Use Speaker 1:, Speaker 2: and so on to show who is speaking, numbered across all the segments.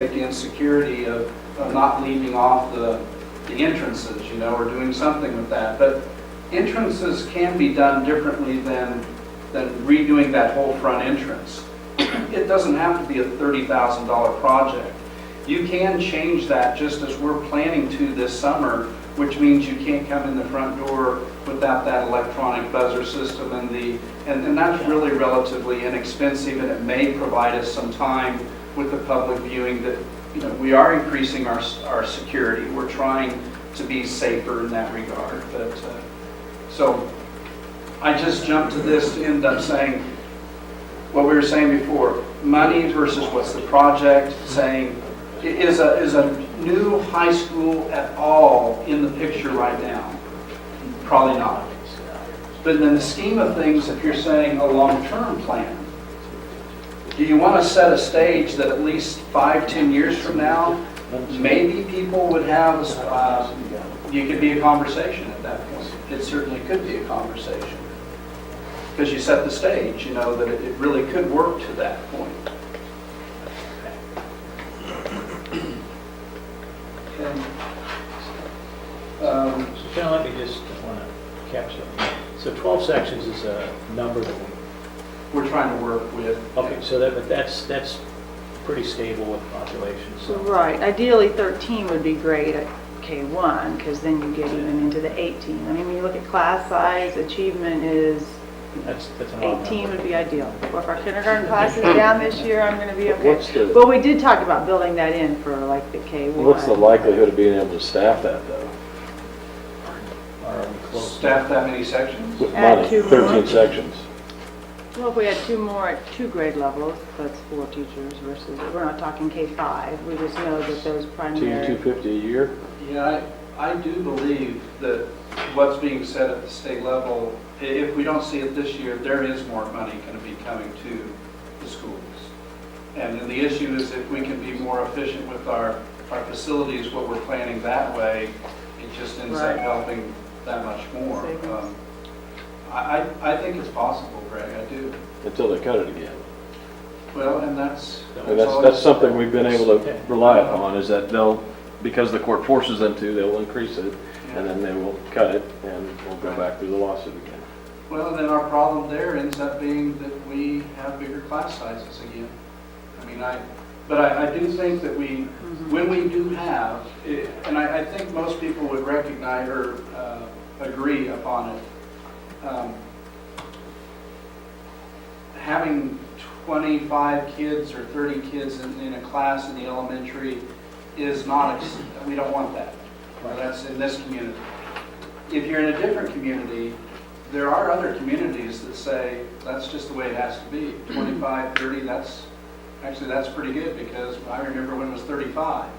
Speaker 1: and security of not leaving off the entrances, or doing something with that. But entrances can be done differently than redoing that whole front entrance. It doesn't have to be a $30,000 project. You can change that just as we're planning to this summer, which means you can't come in the front door without that electronic buzzer system, and that's really relatively inexpensive, and it may provide us some time with the public viewing that we are increasing our security. We're trying to be safer in that regard. But so I just jumped to this to end up saying what we were saying before: money versus what's the project. Saying is a new high school at all in the picture right now? Probably not. But in the scheme of things, if you're saying a long-term plan, do you want to set a stage that at least 5-10 years from now, maybe people would have, you could be a conversation at that point. It certainly could be a conversation. Because you set the stage, that it really could work to that point.
Speaker 2: So John, let me just want to capture that. So 12 sections is a number that
Speaker 1: we're trying to work with.
Speaker 2: Okay, so that's pretty stable with the population. So.
Speaker 3: Right. Ideally, 13 would be great at K1, because then you get even into the 18. I mean, when you look at class size, achievement is
Speaker 2: that's an
Speaker 3: 18 would be ideal. Well, if our kindergarten class is down this year, I'm going to be okay. But we did talk about building that in for like the K1.
Speaker 4: What's the likelihood of being able to staff that though?
Speaker 1: Staff that many sections?
Speaker 4: With money, 13 sections.
Speaker 3: Well, if we had 2 more at 2 grade levels, that's 4 teachers versus, we're not talking K5. We just know that those primary...
Speaker 4: $250 a year?
Speaker 1: Yeah, I do believe that what's being said at the state level, if we don't see it this year, there is more money going to be coming to the schools. And the issue is if we can be more efficient with our facilities, what we're planning that way, it just ends up helping that much more. I think it's possible, Greg, I do.
Speaker 4: Until they cut it again.
Speaker 1: Well, and that's
Speaker 4: something we've been able to rely upon, is that because the court forces them to, they'll increase it, and then they will cut it, and we'll go back through the lawsuit again.
Speaker 1: Well, then our problem there ends up being that we have bigger class sizes again. I mean, but I do think that when we do have, and I think most people would recognize or agree upon it, having 25 kids or 30 kids in a class in the elementary is not, we don't want that. That's in this community. If you're in a different community, there are other communities that say that's just the way it has to be. 25, 30, that's pretty good, because I remember when it was 35.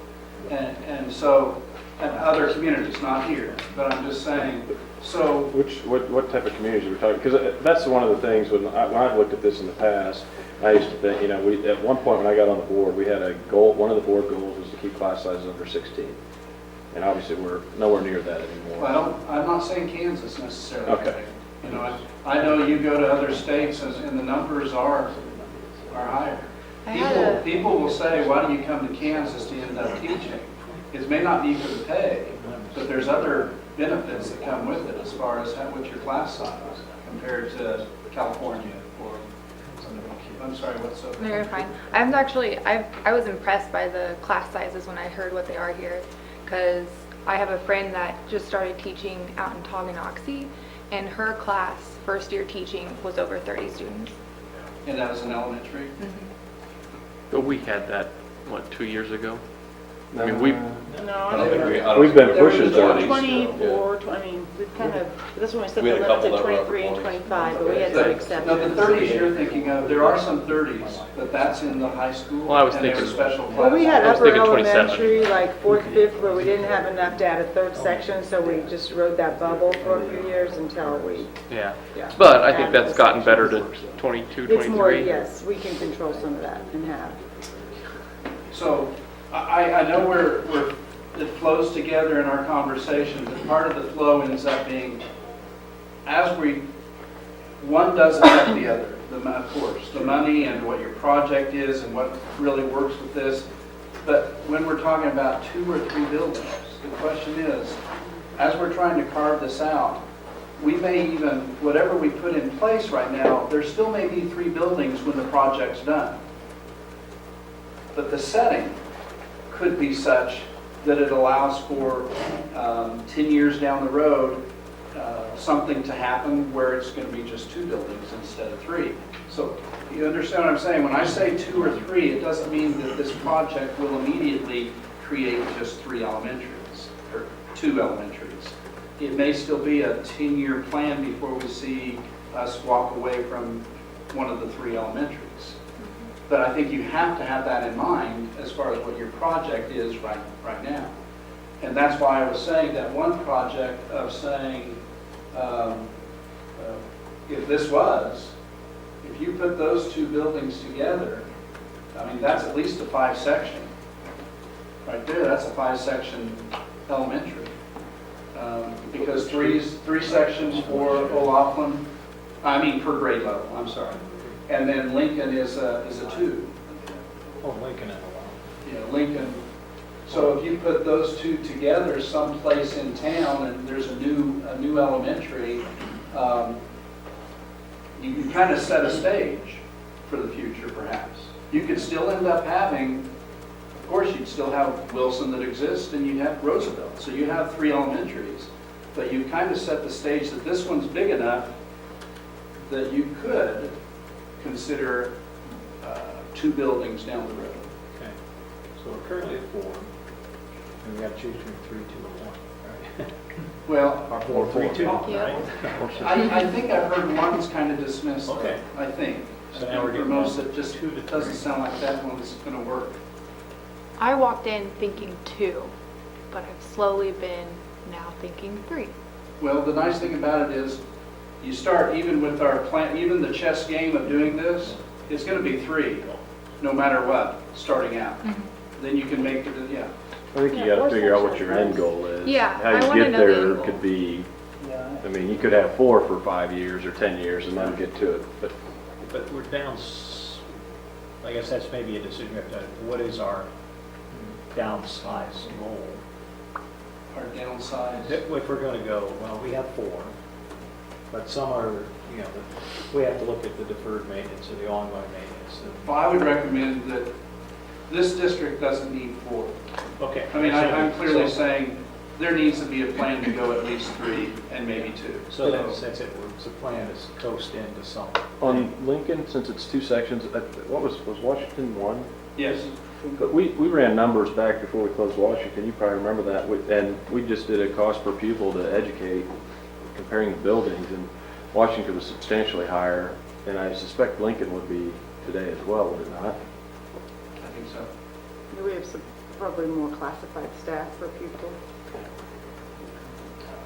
Speaker 1: And so, and other communities, not here, but I'm just saying, so.
Speaker 4: What type of communities are we talking? Because that's one of the things, when I've looked at this in the past, I used to think, at one point when I got on the board, we had a goal, one of the board goals was to keep class sizes under 16. And obviously we're nowhere near that anymore.
Speaker 1: Well, I'm not saying Kansas necessarily.
Speaker 4: Okay.
Speaker 1: I know you go to other states and the numbers are higher. People will say, why do you come to Kansas to end up teaching? It may not be for the pay, but there's other benefits that come with it as far as what's your class size compared to California or I'm sorry, what's up?
Speaker 5: No, you're fine. I was impressed by the class sizes when I heard what they are here, because I have a friend that just started teaching out in Tonganoxie, and her class, first year teaching, was over 30 students.
Speaker 1: And that was in elementary?
Speaker 5: Mm-hmm.
Speaker 6: But we had that, 2 years ago?
Speaker 4: No,
Speaker 6: I mean, we've
Speaker 4: been pushing 30.
Speaker 3: 24, 20, we've kind of, this one we set the limits at 23 and 25, but we had some exceptions.
Speaker 1: No, the 30s you're thinking of, there are some 30s, but that's in the high school.
Speaker 6: Well, I was
Speaker 1: and
Speaker 6: thinking
Speaker 1: special classes.
Speaker 3: Well, we had
Speaker 6: I was
Speaker 3: upper
Speaker 6: thinking 27.
Speaker 3: elementary, like 4th, 5th, where we didn't have enough to add a 3rd section, so we just rode that bubble for a few years until we...
Speaker 6: Yeah.
Speaker 3: Yeah.
Speaker 6: But I think that's gotten better to 22, 23.
Speaker 3: It's more, yes, we can control some of that and have.
Speaker 1: So I know it flows together in our conversation, but part of the flow ends up being, one does affect the other. Of course, the money and what your project is and what really works with this. But when we're talking about 2 or 3 buildings. The question is, as we're trying to carve this out, we may even, whatever we put in place right now, there still may be 3 buildings when the project's done. But the setting could be such that it allows for 10 years down the road, something to happen where it's going to be just 2 buildings instead of 3. So you understand what I'm saying? When I say 2 or 3, it doesn't mean that this project will immediately create just 3 elementaries or 2 elementaries. It may still be a 10-year plan before we see us walk away from one of the 3 elementaries. But I think you have to have that in mind as far as what your project is right now. And that's why I was saying that one project of saying, if you put those 2 buildings together, I mean, that's at least a 5-section. Right there, that's a 5-section elementary. Because 3 sections for O'Loughlin, per grade level, I'm sorry. And then Lincoln is a 2.
Speaker 2: Oh, Lincoln and a lot.
Speaker 1: Yeah, Lincoln. So if you put those 2 together someplace in town and there's a new elementary, you can kind of set a stage for the future perhaps. You could still end up having, of course you'd still have Wilson that exists and you'd have Roosevelt. So you have 3 elementaries, but you kind of set the stage that this one's big enough that you could consider 2 buildings down the road.
Speaker 2: Okay, so we're currently at 4, and we got to choose between 3, 2, and 1, right?
Speaker 1: Well,
Speaker 2: Or 4, 3, 2,
Speaker 5: Yeah.
Speaker 2: right?
Speaker 1: I think I've heard one's kind of dismissed, though,
Speaker 2: Okay.
Speaker 1: I think.
Speaker 2: So now we're
Speaker 1: For
Speaker 2: getting
Speaker 1: most,
Speaker 2: down
Speaker 1: it just
Speaker 2: 2 to
Speaker 1: doesn't
Speaker 2: 3.
Speaker 1: sound like that one's going to work.
Speaker 5: I walked in thinking 2, but I've slowly been now thinking 3.
Speaker 1: Well, the nice thing about it is, you start even with our plan, even the chess game of doing this, it's going to be 3, no matter what, starting out. Then you can make it, yeah.
Speaker 4: I think you got to figure out what your end goal is.
Speaker 5: Yeah, I
Speaker 4: How
Speaker 5: wanna
Speaker 4: you get
Speaker 5: know the
Speaker 4: there
Speaker 5: end goal.
Speaker 4: could be, I mean, you could have 4 for 5 years or 10 years and then get to it, but
Speaker 2: But we're down, I guess that's maybe a decision we have to, what is our downsized goal?
Speaker 1: Our downside.
Speaker 2: If we're going to go, well, we have 4, but some are, we have to look at the deferred maintenance or the ongoing maintenance.
Speaker 1: Well, I would recommend that this district doesn't need 4.
Speaker 2: Okay.
Speaker 1: I mean, I'm clearly
Speaker 2: So-
Speaker 1: saying there needs to be a plan to go at least 3 and maybe 2.
Speaker 2: So that's it, the plan is coast into some.
Speaker 4: on Lincoln, since it's 2 sections, what was Washington 1?
Speaker 1: Yes.
Speaker 4: But we ran numbers back before we closed Washington, you probably remember that, and we just did a cost per pupil to educate, comparing the buildings, and Washington was substantially higher, and I suspect Lincoln would be today as well, would it not?
Speaker 1: I think so.
Speaker 3: We have some, probably more classified staff per pupil.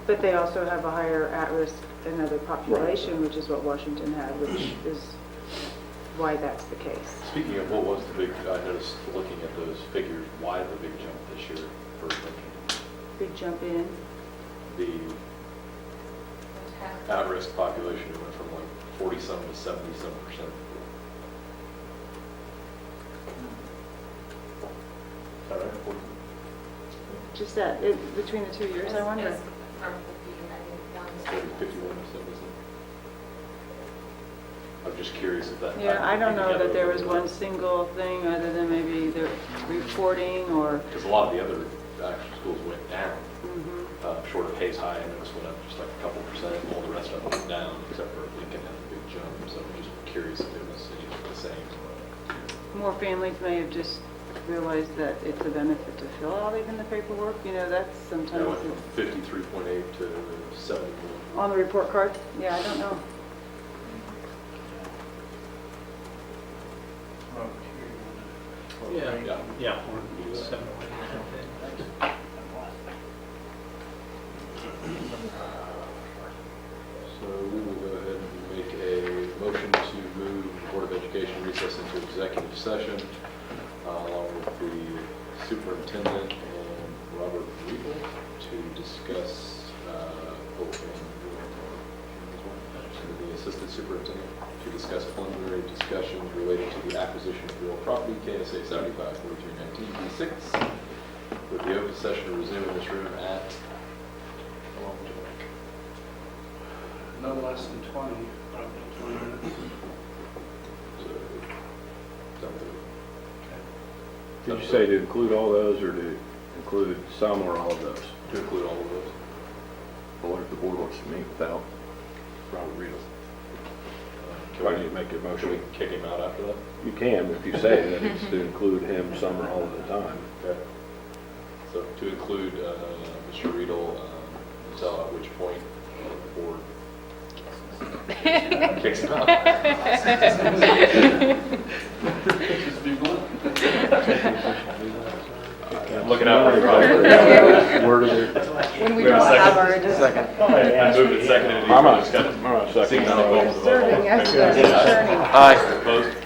Speaker 3: But they also have a higher at-risk and other population, which is what Washington had, which is why that's the case.
Speaker 7: Speaking of what was the big, I noticed looking at those figures, why the big jump this year for Lincoln?
Speaker 3: Big jump in.
Speaker 7: The at-risk population went from like 40-some to 70-some%. Is that right?
Speaker 3: Just that, between the 2 years, I wonder.
Speaker 8: From 51
Speaker 7: 51 to 70. I'm just curious if that.
Speaker 3: Yeah, I don't know that there was one single thing other than maybe the reporting or,
Speaker 7: Because a lot of the other actual schools went down.
Speaker 3: mhm.
Speaker 7: Short of Hayes High, I noticed went up just like a couple percent, all the rest of them went down, except for Lincoln had a big jump. So I'm just curious if it was the same.
Speaker 3: More families may have just realized that it's a benefit to fill out even the paperwork, that's
Speaker 7: I
Speaker 3: sometimes
Speaker 7: went from 53.8 to 71.
Speaker 3: on the report card. Yeah, I don't know.
Speaker 2: Yeah, yeah.
Speaker 7: So we will go ahead and make a motion to move the Board of Education recess into executive session along with the superintendent and Robert Riegel to discuss, the assistant superintendent to discuss preliminary discussions related to the acquisition of real property, KSA 754319 B6, Would the open session resume in this room at, how long would you like?
Speaker 1: No less than 20, probably 20 minutes.
Speaker 7: So, done with it.
Speaker 4: Did you say to include all those or to include some or all of those?
Speaker 7: To include all of those?
Speaker 4: Or what if the board wants to meet without Robert Riedel? Why do you make a
Speaker 7: Should
Speaker 4: motion?
Speaker 7: we kick him out after that?
Speaker 4: You can, if you say that it's to include him some or all of the time.
Speaker 7: Okay. So to include Mr. Riedel, until at which point the board kicks him out.
Speaker 1: Just be blunt.
Speaker 7: I'm looking out for you.
Speaker 4: Word of it.
Speaker 3: When we
Speaker 7: We have a
Speaker 3: don't have
Speaker 7: second?
Speaker 3: our discussion.
Speaker 7: I moved and seconded.
Speaker 4: I'm
Speaker 7: Any
Speaker 4: not,
Speaker 7: discussion?
Speaker 4: I'm not second.
Speaker 7: Seeing none, I'll call for the vote.
Speaker 3: Serving as the attorney.
Speaker 6: Aye.
Speaker 7: Opposed?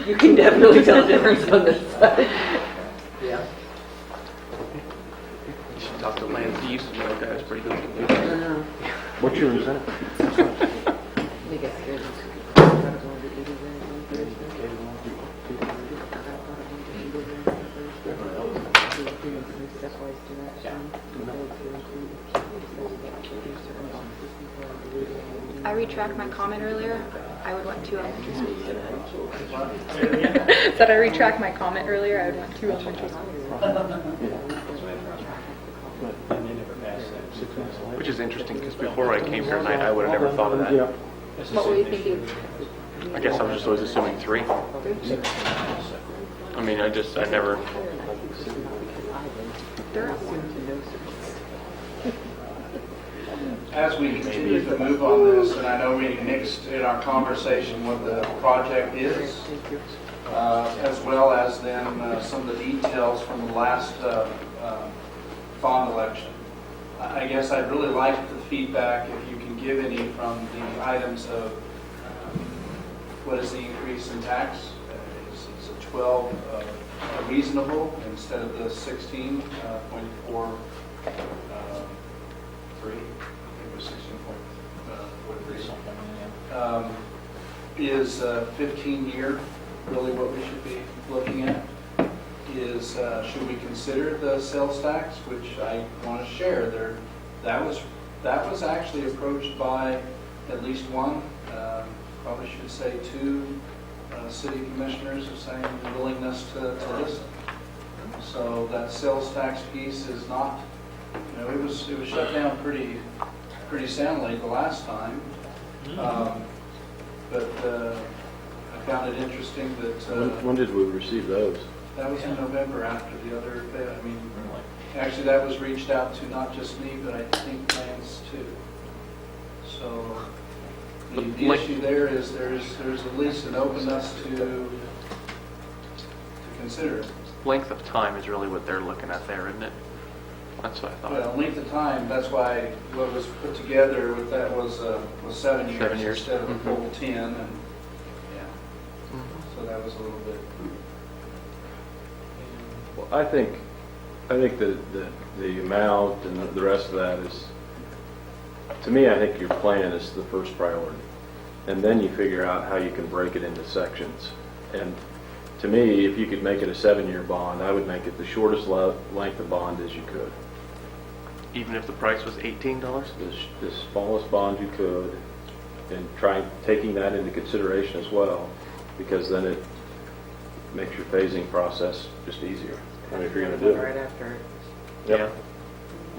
Speaker 9: You can definitely tell the difference on this side.
Speaker 2: Yeah.
Speaker 6: You should talk to Lance, he used to know that guy's pretty good.
Speaker 9: I don't know.
Speaker 4: What's your incentive?
Speaker 9: I think it's good. I thought it was going to be 80 grand on Thursday. Stepwise direction.
Speaker 5: I retract my comment earlier. I would want 2 elementary schools. Said I retract my comment earlier. I would want 2 elementary schools.
Speaker 2: And they never passed that 6 months later.
Speaker 6: Which is interesting, because before I came here tonight, I would have never thought of that.
Speaker 4: Yeah.
Speaker 2: That's the
Speaker 5: What were
Speaker 2: same
Speaker 5: you
Speaker 2: issue.
Speaker 5: thinking?
Speaker 6: I guess I was just always assuming 3. I mean, I never,
Speaker 1: As we continue to move on this, and I know we mixed in our conversation what the project is, as well as then some of the details from the last bond election. I guess I'd really like the feedback, if you can give any, from the items of what is the increase in tax? Is it 12 reasonable instead of the 16.43? I think it was 16.43. Is 15-year really what we should be looking at? Is should we consider the sales tax, which I want to share there? That was actually approached by at least one, probably should say 2 city commissioners are saying the willingness to listen. So that sales tax piece is not, it was shut down pretty soundly the last time. But I found it interesting that
Speaker 4: When did we receive those?
Speaker 1: that was in November after the other, actually that was reached out to not just me, but I think Lance too. So the issue there is there's at least an openness to consider it.
Speaker 6: length of time is really what they're looking at there, isn't it? That's what I thought.
Speaker 1: Well, length of time, that's why what was put together with that was 7 years.
Speaker 6: 7 years.
Speaker 1: Instead of a
Speaker 6: Mhm.
Speaker 1: full 10, and, yeah, so that was a little bit.
Speaker 4: Well, I think the amount and the rest of that is, to me, I think your plan is the first priority. And then you figure out how you can break it into sections. And to me, if you could make it a 7-year bond, I would make it the shortest length of bond as you could.
Speaker 6: Even if the price was $18?
Speaker 4: The smallest bond you could, and taking that into consideration as well, because then it makes your phasing process just easier. I mean, if you're going to do
Speaker 9: Right
Speaker 4: it.
Speaker 9: after.
Speaker 6: Yeah,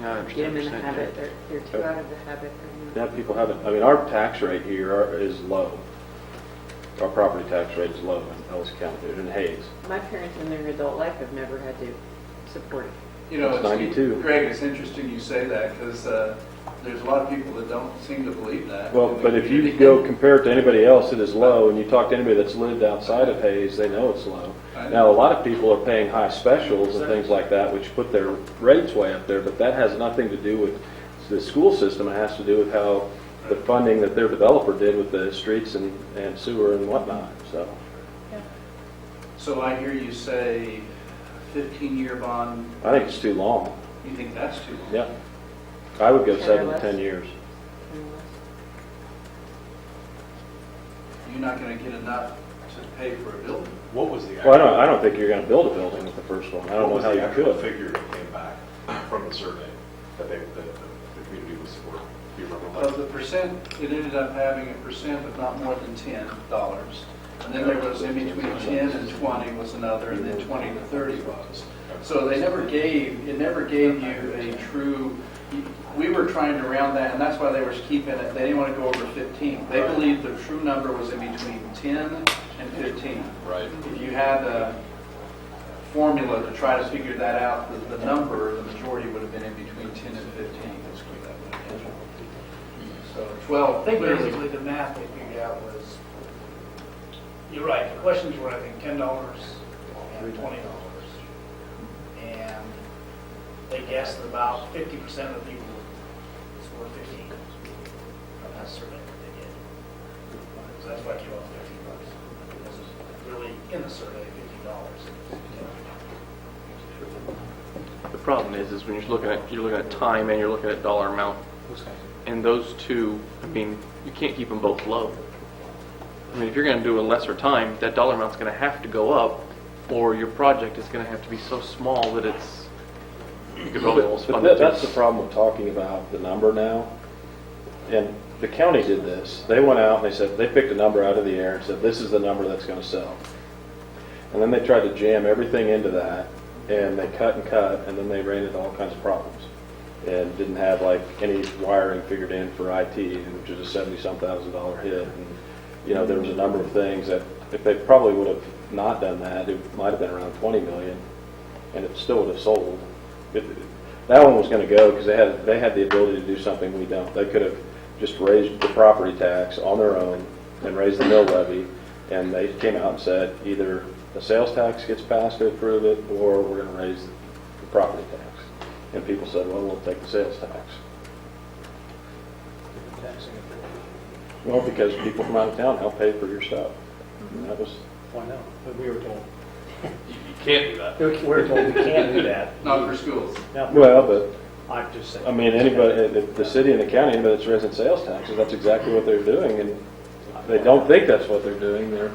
Speaker 6: I
Speaker 9: Get
Speaker 6: understand
Speaker 9: them in
Speaker 6: what
Speaker 9: the
Speaker 6: you're
Speaker 9: habit.
Speaker 6: saying.
Speaker 9: They're too out of the habit right now.
Speaker 4: Yeah, people haven't, I mean, our tax rate here is low. Our property tax rate is low in Ellis County, in Hayes.
Speaker 9: My parents in their adult life have never had to support it.
Speaker 4: It's 92.
Speaker 1: Greg, it's interesting you say that, because there's a lot of people that don't seem to believe that.
Speaker 4: Well, but if you go compare it to anybody else, it is low, and you talk to anybody that's lived outside of Hayes, they know it's low. Now, a lot of people are paying high specials and things like that, which put their rates way up there, but that has nothing to do with the school system. It has to do with how the funding that their developer did with the streets and sewer and whatnot, so.
Speaker 1: So I hear you say 15-year bond.
Speaker 4: I think it's too long.
Speaker 1: You think that's too long?
Speaker 4: Yeah. I would go
Speaker 9: 10 or
Speaker 4: 7 to
Speaker 9: less.
Speaker 4: 10 years.
Speaker 1: You're not going to get enough to pay for a building.
Speaker 10: What was the
Speaker 4: Well, I don't think you're going to build a building with the first one. I don't know how you
Speaker 10: actual
Speaker 4: could.
Speaker 10: figure that came back from the survey that the community was supporting? Do you remember?
Speaker 1: Of the percent, it ended up having a percent of not more than $10. And then there was in between 10 and 20 was another, and then 20 to 30 was. So it never gave you a true, we were trying to round that, and that's why they were keeping it, they didn't want to go over 15. They believed the true number was in between 10 and 15.
Speaker 7: Right.
Speaker 1: If you had a formula to try to figure that out, the number, the majority would have been in between 10 and 15. That's what that would have been. So 12.
Speaker 11: I think basically the math they figured out was, you're right, the questions were, I think, $10 and $20. And they guessed that about 50% of the people scored 15 from that survey that they did. So that's why I came up with $15. really in the survey, $50.
Speaker 6: The problem is when you're looking at time and you're looking at dollar amount, and those two, I mean, you can't keep them both low. I mean, if you're going to do a lesser time, that dollar amount's going to have to go up, or your project is going to have to be so small that it's, you could probably almost
Speaker 4: But
Speaker 6: fund it.
Speaker 4: that's the problem with talking about the number now. And the county did this. They went out and they said, they picked a number out of the air and said, this is the number that's going to sell. And then they tried to jam everything into that, and they cut, and then they ran into all kinds of problems. And didn't have like any wiring figured in for IT, which is a $70-some thousand hit. And, you know, there was a number of things that if they probably would have not done that, it might have been around 20 million, and it still would have sold. That one was going to go because they had the ability to do something we don't. They could have just raised the property tax on their own and raised the mill levy, and they came out and said either the sales tax gets passed to approve it, or we're going to raise the property tax. And people said, well, we'll take the sales tax. Well, because people from out of town help pay for your stuff. And that was,
Speaker 2: Why not? But we were told,
Speaker 7: You can't do that.
Speaker 2: we were told we can't do that.
Speaker 1: Not for schools.
Speaker 2: Now,
Speaker 4: well, but
Speaker 2: I'm just saying.
Speaker 4: I mean, anybody, the city and the county, anybody that's raising sales taxes, that's exactly what they're doing, and they don't think that's what they're doing. They're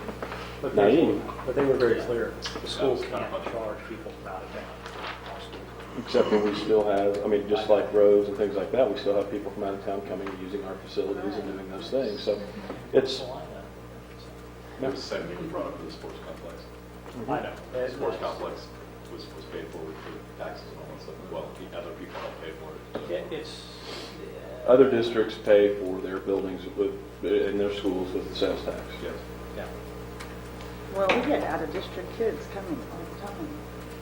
Speaker 2: But
Speaker 4: naive.
Speaker 2: But they were very clear. The schools can't charge people from out of town.
Speaker 4: Except that we still have, I mean, just like roads and things like that, we still have people from out of town coming and using our facilities and doing those things. So it's,
Speaker 10: It was the same thing we brought up for the sports complex.
Speaker 2: I know.
Speaker 10: The sports complex was paid for with taxes and all that stuff as well. Other people helped pay for it.
Speaker 2: It's,
Speaker 4: other districts pay for their buildings with, in their schools with the sales tax.
Speaker 10: Yes.
Speaker 2: yeah.
Speaker 3: Well, we get out-of-district kids coming all the time,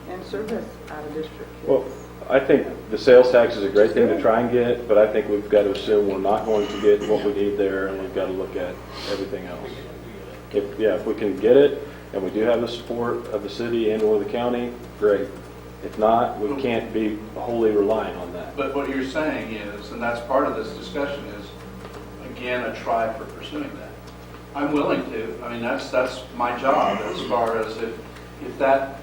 Speaker 3: and service out-of-district kids.
Speaker 4: Well, I think the sales tax is a great thing to try and get, but I think we've got to assume we're not going to get what we need there, and we've got to look at everything else. If we can get it, and we do have the support of the city and or the county, great. If not, we can't be wholly reliant on that.
Speaker 1: But what you're saying is, and that's part of this discussion, is, again, a try for pursuing that. I'm willing to. I mean, that's my job as far as if that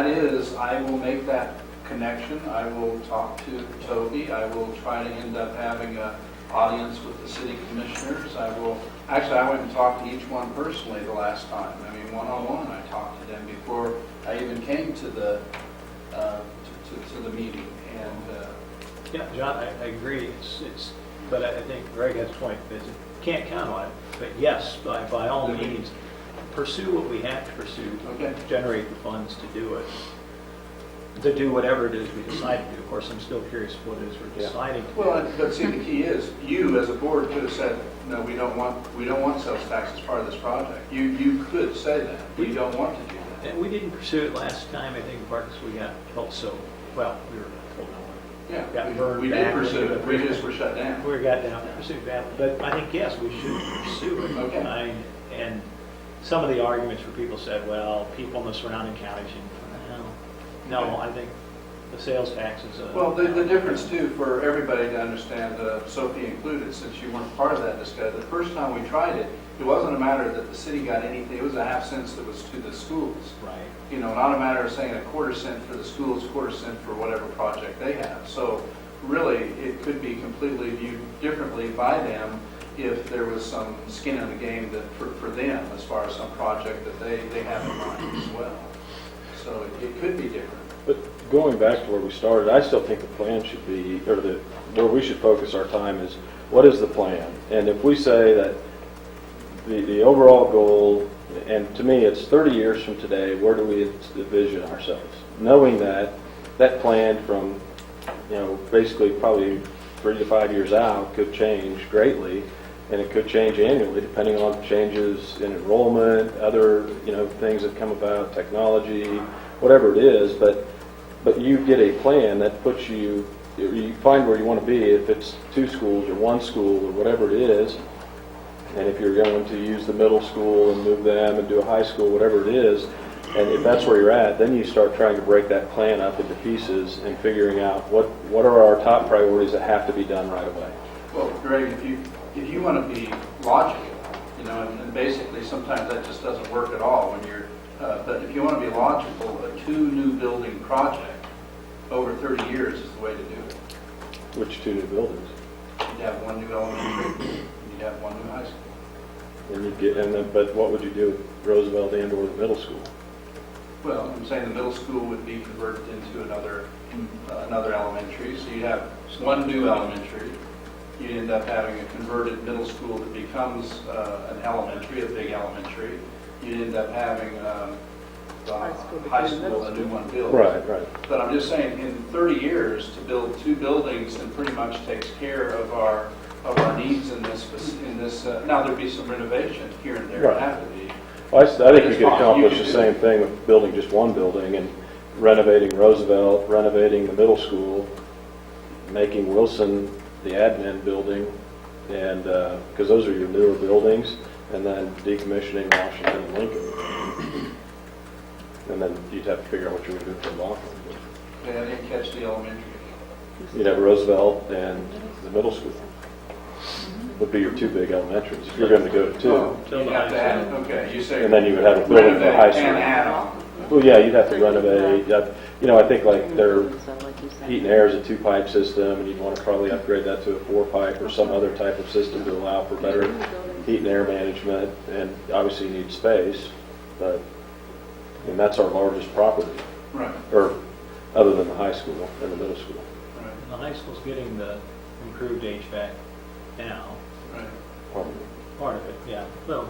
Speaker 1: is, I will make that connection. I will talk to Toby. I will try to end up having an audience with the city commissioners. I went and talked to each one personally the last time. I mean, one-on-one, I talked to them before I even came to the meeting. And
Speaker 2: Yeah, John, I agree. But I think Greg has a point. Can't count on it. But yes, by all means, pursue what we have to pursue to
Speaker 1: Okay.
Speaker 2: generate the funds to do it. To do whatever it is we decide to do. Of course, I'm still curious what it is we're deciding to do.
Speaker 1: well, but see, the key is, you as a board could have said, no, we don't want sales tax as part of this project. You could say that. We don't want to do that.
Speaker 2: And we didn't pursue it last time, I think, because we got told so, well, we were told no. Got
Speaker 1: Yeah,
Speaker 2: burned
Speaker 1: we did
Speaker 2: badly,
Speaker 1: pursue
Speaker 2: but
Speaker 1: it. We just were shut down.
Speaker 2: We got down, pursued that. But I think, yes, we should pursue it.
Speaker 1: Okay.
Speaker 2: And some of the arguments where people said, well, people in the surrounding counties, no, I think the sales tax is a...
Speaker 1: Well, the difference too, for everybody to understand, Sophie included, since you weren't part of that discussion, the first time we tried it, it wasn't a matter that the city got anything, it was a half cent that was to the schools.
Speaker 2: Right.
Speaker 1: You know, not a matter of saying a quarter cent for the schools, quarter cent for whatever project they have. So really, it could be completely viewed differently by them if there was some skin in the game that for them as far as some project that they have in mind as well. So it could be different.
Speaker 4: But going back to where we started, I still think the plan should be, or where we should focus our time is, what is the plan? And if we say that the overall goal, and to me it's 30 years from today, where do we envision ourselves? Knowing that plan from, basically probably 3 to 5 years out could change greatly, and it could change annually depending on changes in enrollment, other, things that come about, technology, whatever it is, but you get a plan that puts you find where you want to be, if it's 2 schools or 1 school or whatever it is, and if you're going to use the middle school and move them and do a high school, whatever it is, and if that's where you're at, then you start trying to break that plan up into pieces and figuring out what are our top priorities that have to be done right away.
Speaker 1: Well, Greg, if you want to be logical, and basically sometimes that just doesn't work at all when you're But if you want to be logical, a 2 new building project over 30 years is the way to do it.
Speaker 4: Which 2 new buildings?
Speaker 1: You'd have 1 new elementary, and you'd have 1 new high school.
Speaker 4: And you'd get, and then, but what would you do with Roosevelt and or the middle school?
Speaker 1: Well, I'm saying the middle school would be converted into another elementary, so you'd have 1 new elementary. You'd end up having a converted middle school that becomes an elementary, a big elementary. You'd end up having high school, a new one built.
Speaker 4: Right.
Speaker 1: But I'm just saying, in 30 years, to build 2 buildings and pretty much takes care of our needs in this. Now there'd be some renovation here and there,
Speaker 4: Right.
Speaker 1: would have to be.
Speaker 4: Well, I think you
Speaker 1: It's
Speaker 4: could
Speaker 1: fine.
Speaker 4: accomplish
Speaker 1: You
Speaker 4: the
Speaker 1: can
Speaker 4: same
Speaker 1: do
Speaker 4: thing with building just 1 building and renovating Roosevelt, renovating the middle school, making Wilson the admin building, and, because those are your newer buildings, and then decommissioning Washington and Lincoln. And then you'd have to figure out what you would do for Laughlin.
Speaker 1: Yeah, I didn't catch the elementary.
Speaker 4: You'd have Roosevelt and the middle school would be your 2 big elementaries, if you're going to go to 2.
Speaker 1: Oh, you'd have to add, okay, you say.
Speaker 4: And then you would have a building for
Speaker 1: renovate
Speaker 4: high school.
Speaker 1: and add on.
Speaker 4: Well, yeah, you'd have to renovate, I think like their heat and air is a 2-pipe system, and you'd want to probably upgrade that to a 4-pipe or some other type of system to allow for better heat and air management, and obviously you need space, but, and that's our largest property,
Speaker 1: Right,
Speaker 4: or other than the high school and the middle school.
Speaker 1: right,
Speaker 2: The high school's getting the improved HVAC now,
Speaker 1: right.
Speaker 2: part of it, yeah. Well,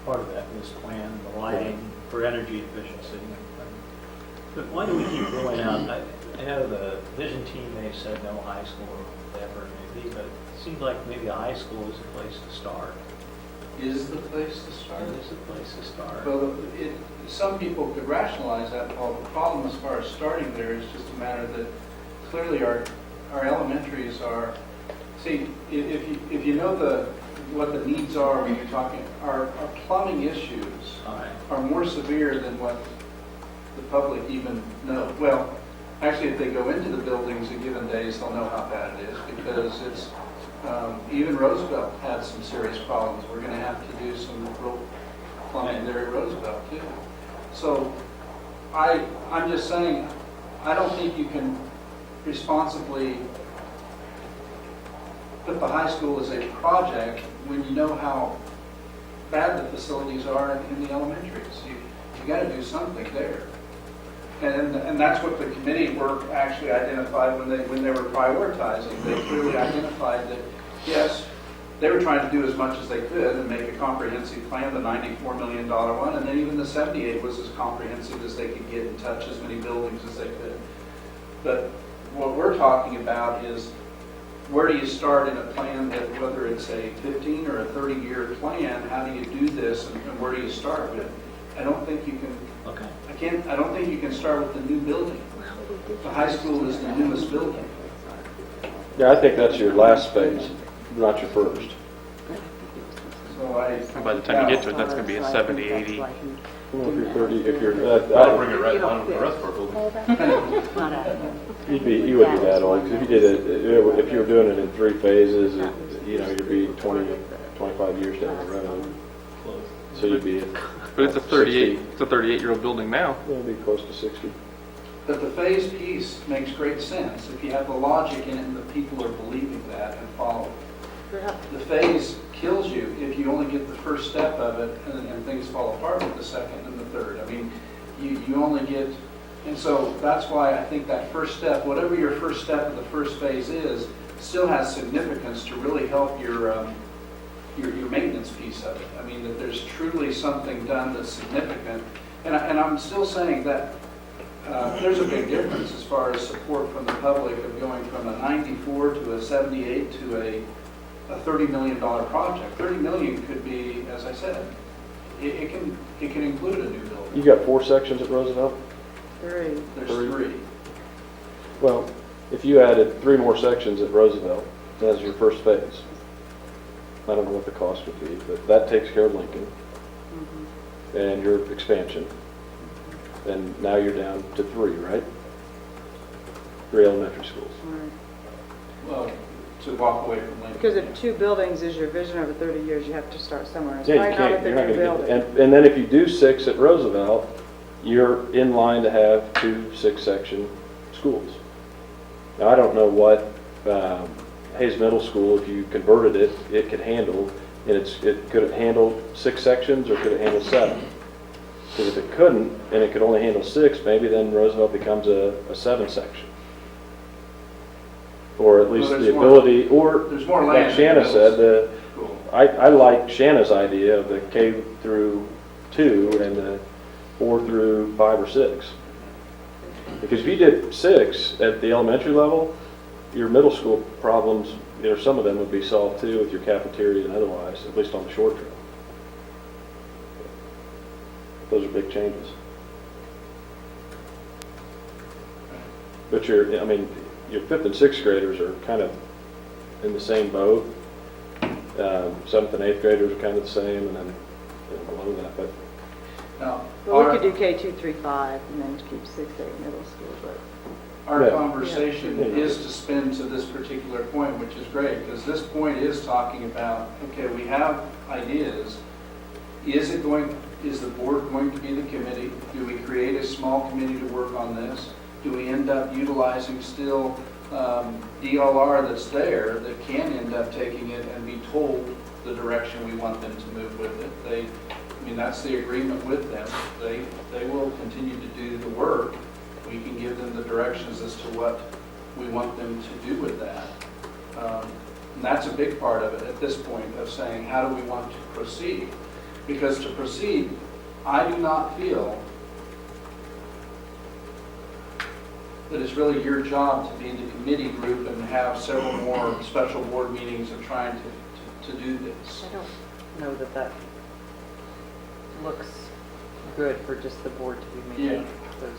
Speaker 2: part of that was planned, the lighting for energy efficiency. But why do we keep rolling out? I know the vision team, they said no high school or whatever it may be, but it seems like maybe a high school is the place to start.
Speaker 1: Is the place to start?
Speaker 2: It is the place to start.
Speaker 1: Well, some people could rationalize that, Paul. The problem as far as starting there is just a matter that clearly our elementaries are, see, if you know what the needs are when you're talking, our plumbing issues
Speaker 2: All right.
Speaker 1: are more severe than what the public even know. Well, actually, if they go into the buildings in given days, they'll know how bad it is, because it's, even Roosevelt had some serious problems. We're going to have to do some real plumbing there at Roosevelt, too. So I'm just saying, I don't think you can responsibly put the high school as a project when you know how bad the facilities are in the elementaries. You got to do something there. And that's what the committee work actually identified when they were prioritizing. They clearly identified that, yes, they were trying to do as much as they could and make a comprehensive plan, the $94 million one, and then even the 78 was as comprehensive as they could get and touch as many buildings as they could. But what we're talking about is, where do you start in a plan that, whether it's a 15 or a 30-year plan, how do you do this and where do you start with? I don't think you can.
Speaker 2: Okay.
Speaker 1: I don't think you can start with the new building. The high school is the newest building.
Speaker 4: Yeah, I think that's your last phase, not your first.
Speaker 1: So
Speaker 6: And by the time you get to it, that's going to be a 70, 80.
Speaker 4: Well, if you're 30, if you're,
Speaker 10: That'll bring it right down to the rest of our building.
Speaker 4: you wouldn't be that old. If you did it, if you were doing it in 3 phases, you'd be 20, 25 years down the road. So you'd be at,
Speaker 6: But it's a 38.
Speaker 4: 60.
Speaker 6: It's a 38-year-old building now.
Speaker 4: It'd be close to 60.
Speaker 1: But the phase piece makes great sense if you have the logic in it and the people are believing that and following. The phase kills you if you only get the first step of it and things fall apart with the second and the third. I mean, you only get, and so that's why I think that first step, whatever your first step of the first phase is, still has significance to really help your maintenance piece of it. I mean, that there's truly something done that's significant. And I'm still saying that there's a big difference as far as support from the public of going from a 94 to a 78 to a $30 million project. $30 million could be, as I said, it can include a new building.
Speaker 4: You got 4 sections at Roosevelt?
Speaker 3: 3.
Speaker 1: There's 3.
Speaker 4: Well, if you added 3 more sections at Roosevelt, that's your first phase. I don't know what the cost would be, but that takes care of Lincoln and your expansion. And now you're down to 3, right? 3 elementary schools.
Speaker 1: Well, to walk away from Lincoln.
Speaker 3: Because if 2 buildings is your vision over 30 years, you have to start somewhere. It's
Speaker 4: Yeah, you
Speaker 3: probably not
Speaker 4: can't,
Speaker 3: at the
Speaker 4: you're not
Speaker 3: new
Speaker 4: gonna get,
Speaker 3: building.
Speaker 4: and then if you do 6 at Roosevelt, you're in line to have 2 6-section schools. Now, I don't know what Hayes Middle School, if you converted it, it could handle, and could it handle 6 sections or could it handle 7? Because if it couldn't, and it could only handle 6, maybe then Roosevelt becomes a 7-section. Or at least
Speaker 1: Well,
Speaker 4: the
Speaker 1: there's more-
Speaker 4: ability, or
Speaker 1: There's more
Speaker 4: like
Speaker 1: land. in
Speaker 4: Shanna
Speaker 1: middle
Speaker 4: said,
Speaker 1: school.
Speaker 4: I like Shanna's idea of the K through 2 and the 4 through 5 or 6. Because if you did 6 at the elementary level, your middle school problems, some of them would be solved too with your cafeteria and otherwise, at least on the short term. Those are big changes. But your 5th and 6th graders are kind of in the same boat. 7th and 8th graders are kind of the same, and then below that. But
Speaker 1: Now,
Speaker 3: Well, we could do K 2, 3, 5, and then keep 6, 8 middle school, but.
Speaker 1: our
Speaker 4: Yeah.
Speaker 1: conversation
Speaker 4: Yeah.
Speaker 1: is to spin to this particular point, which is great, because this point is talking about, okay, we have ideas. Is the board going to be the committee? Do we create a small committee to work on this? Do we end up utilizing still DLR that's there that can end up taking it and be told the direction we want them to move with it? That's the agreement with them. They will continue to do the work. We can give them the directions as to what we want them to do with that. And that's a big part of it at this point, of saying, how do we want to proceed? Because to proceed, I do not feel that it's really your job to be the committee group and have several more special board meetings of trying to do this.
Speaker 9: I don't know that that looks good for just the board to be making those.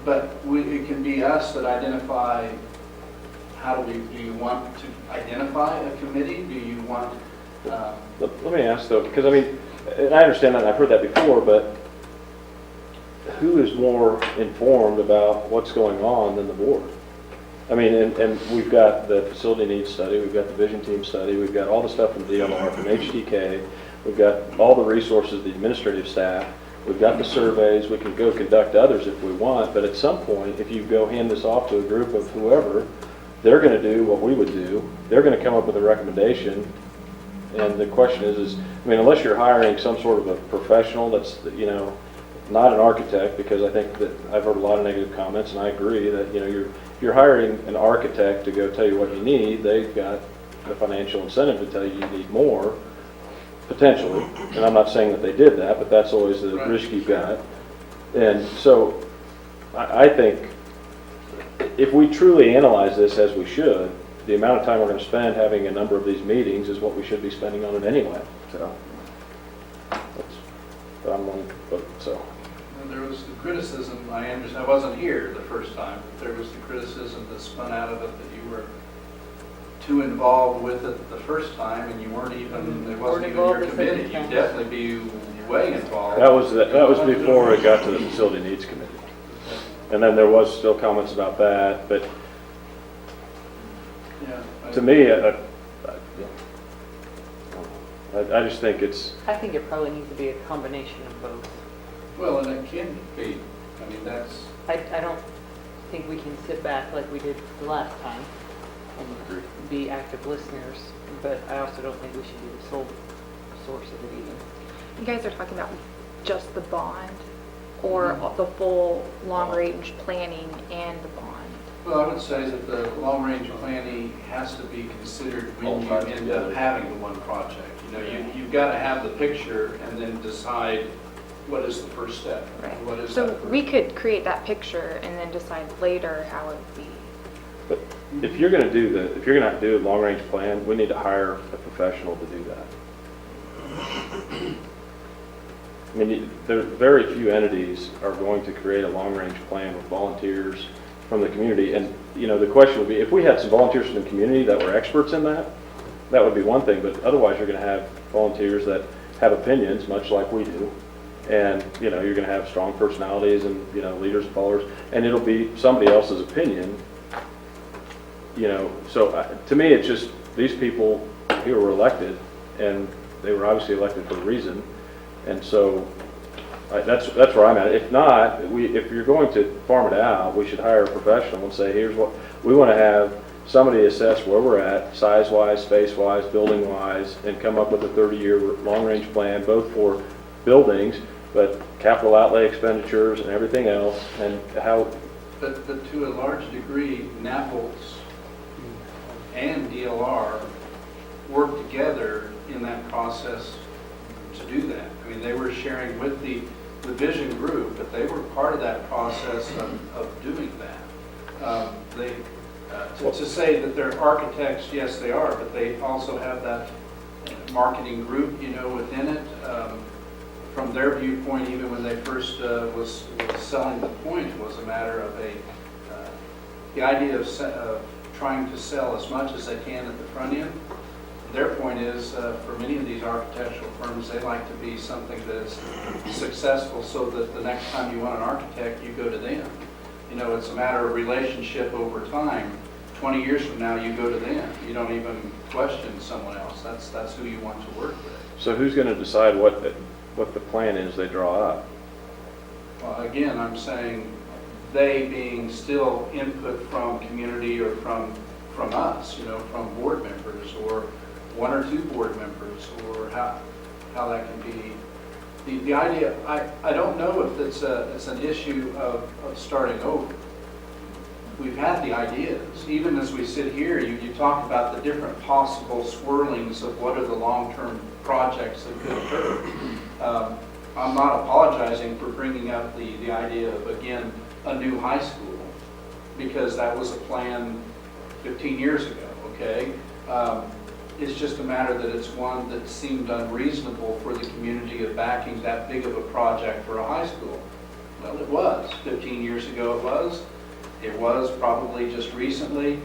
Speaker 1: But it can be us that identify, do you want to identify a committee? Do you want,
Speaker 4: let me ask though, because and I understand that, and I've heard that before, but who is more informed about what's going on than the board? And we've got the facility needs study, we've got the vision team study, we've got all the stuff from DLR, from HDK, we've got all the resources, the administrative staff, we've got the surveys, we can go conduct others if we want, but at some point, if you go hand this off to a group of whoever, they're going to do what we would do, they're going to come up with a recommendation, and the question is unless you're hiring some sort of a professional that's, not an architect, because I think that I've heard a lot of negative comments, and I agree that, you're hiring an architect to go tell you what you need, they've got a financial incentive to tell you you need more, potentially, and I'm not saying that they did that, but that's always the risk you've got. And so I think if we truly analyze this as we should, the amount of time we're going to spend having a number of these meetings is what we should be spending on it anyway. So but I'm one vote, so.
Speaker 1: there was the criticism, I understand, I wasn't here the first time, but there was the criticism that spun out of it that you were too involved with it the first time, and you weren't even, it wasn't even your committee. You'd definitely be way involved.
Speaker 4: That was before it got to the facility needs committee. And then there was still comments about that, but to me, I just think it's.
Speaker 9: I think it probably needs to be a combination of both.
Speaker 1: Well, and it can be, that's.
Speaker 9: I don't think we can sit back like we did the last time and be active listeners, but I also don't think we should be the sole source of it either.
Speaker 5: You guys are talking about just the bond or the full long-range planning and the bond?
Speaker 1: Well, I would say that the long-range planning has to be considered when you end up having the one project. You've got to have the picture and then decide what is the first step.
Speaker 5: Right.
Speaker 1: What is
Speaker 5: So
Speaker 1: that first
Speaker 5: we could create that picture and then decide later how it would be.
Speaker 4: But if you're going to do a long-range plan, we need to hire a professional to do that. There very few entities are going to create a long-range plan with volunteers from the community. And, the question would be, if we had some volunteers from the community that were experts in that, that would be one thing. But otherwise, you're going to have volunteers that have opinions, much like we do. And, you're going to have strong personalities and, leaders and followers. And it'll be somebody else's opinion you know, so to me, it's just, these people here were elected, and they were obviously elected for a reason, and so that's where I'm at. If not, if you're going to farm it out, we should hire a professional and say, here's what, we want to have somebody assess where we're at, size-wise, space-wise, building-wise, and come up with a 30-year long-range plan, both for buildings, but capital outlay expenditures and everything else, and how.
Speaker 1: But to a large degree, Naples and DLR work together in that process to do that. I mean, they were sharing with the vision group, but they were part of that process of doing that. To say that they're architects, yes, they are, but they also have that marketing group, you know, within it. From their viewpoint, even when they first was selling the point, it was a matter of the idea of trying to sell as much as they can at the front end. Their point is, for many of these architectural firms, they like to be something that is successful so that the next time you want an architect, you go to them. You know, it's a matter of relationship over time. 20 years from now, you go to them. You don't even question someone else. That's who you want to work with.
Speaker 4: So who's going to decide what the plan is they draw up?
Speaker 1: Well, again, I'm saying they being still input from community or from us, you know, from board members or one or two board members, or how that can be. The idea, I don't know if it's an issue of starting over. We've had the ideas. Even as we sit here, you talk about the different possible swirlings of what are the long-term projects that could occur. I'm not apologizing for bringing up the idea of, again, a new high school, because that was a plan 15 years ago, okay? It's just a matter that it's one that seemed unreasonable for the community of backing that big of a project for a high school. Well, it was. 15 years ago it was. It was probably just recently.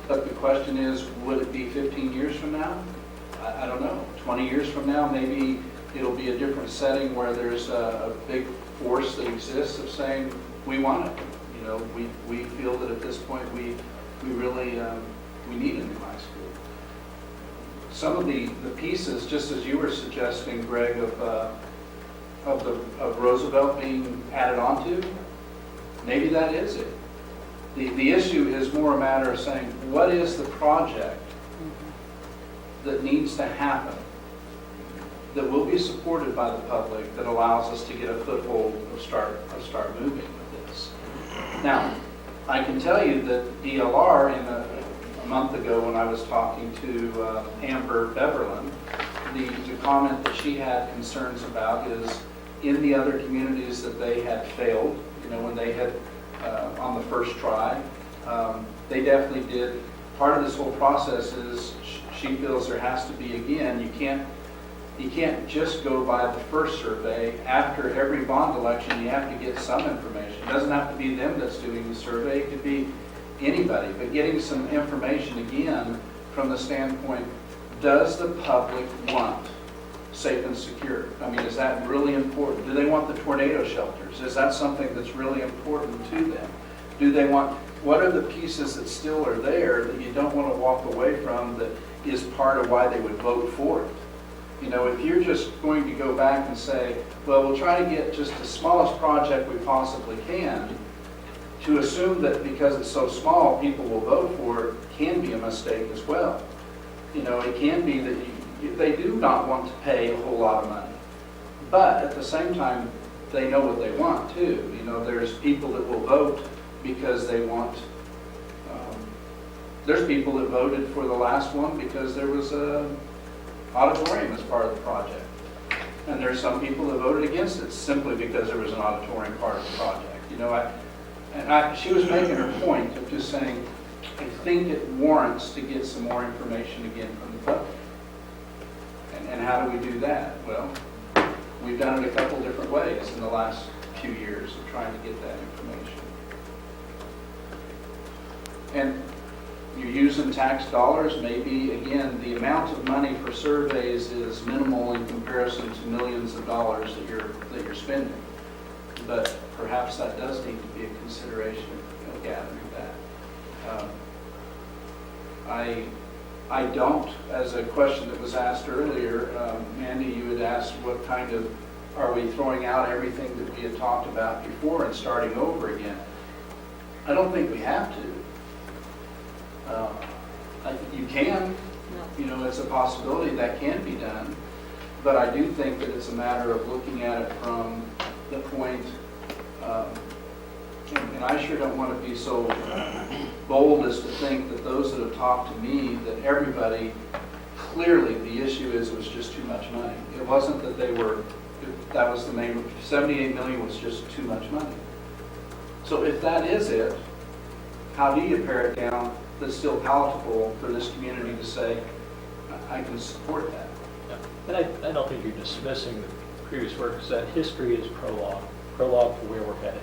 Speaker 1: But the question is, would it be 15 years from now? I don't know. 20 years from now, maybe it'll be a different setting where there's a big force that exists of saying, we want it. You know, we feel that at this point we really we need a new high school. Some of the pieces, just as you were suggesting, Greg, of Roosevelt being added onto, maybe that is it. The issue is more a matter of saying, what is the project that needs to happen that will be supported by the public that allows us to get a foothold of start moving with this. Now, I can tell you that DLR, in a month ago when I was talking to Amber Beverland, the comment that she had concerns about is in the other communities that they had failed, you know, when they had on the first try, they definitely did. Part of this whole process is she feels there has to be, again, you can't just go by the first survey. After every bond election, you have to get some information. It doesn't have to be them that's doing the survey. It could be anybody. But getting some information, again, from the standpoint, does the public want safe and secure? I mean, is that really important? Do they want the tornado shelters? Is that something that's really important to them? Do they want, what are the pieces that still are there that you don't want to walk away from that is part of why they would vote for it? You know, if you're just going to go back and say, well, we'll try to get just the smallest project we possibly can, to assume that because it's so small, people will vote for it can be a mistake as well. You know, it can be that they do not want to pay a whole lot of money. But at the same time, they know what they want too. You know, there's people that will vote because they want, there's people that voted for the last one because there was a auditorium as part of the project. And there's some people that voted against it simply because there was an auditorium part of the project. You know, she was making her point of just saying, I think it warrants to get some more information again from the public. And how do we do that? Well, we've done it a couple different ways in the last few years of trying to get that information. And you're using tax dollars, maybe, again, the amount of money for surveys is minimal in comparison to millions of dollars that you're spending. But perhaps that does need to be a consideration of gathering that. I don't, as a question that was asked earlier, Mandy, you had asked what kind of, are we throwing out everything that we had talked about before and starting over again? I don't think we have to. You can, it's a possibility that can be done, but I do think that it's a matter of looking at it from the point, and I sure don't want to be so bold as to think that those that have talked to me, that everybody, clearly the issue is it was just too much money. It wasn't that that was the main, 78 million was just too much money. So if that is it, how do you pare it down that's still palatable for this community to say, I can support that?
Speaker 2: And I don't think you're dismissing the previous work, because that history is prologue to where we're headed.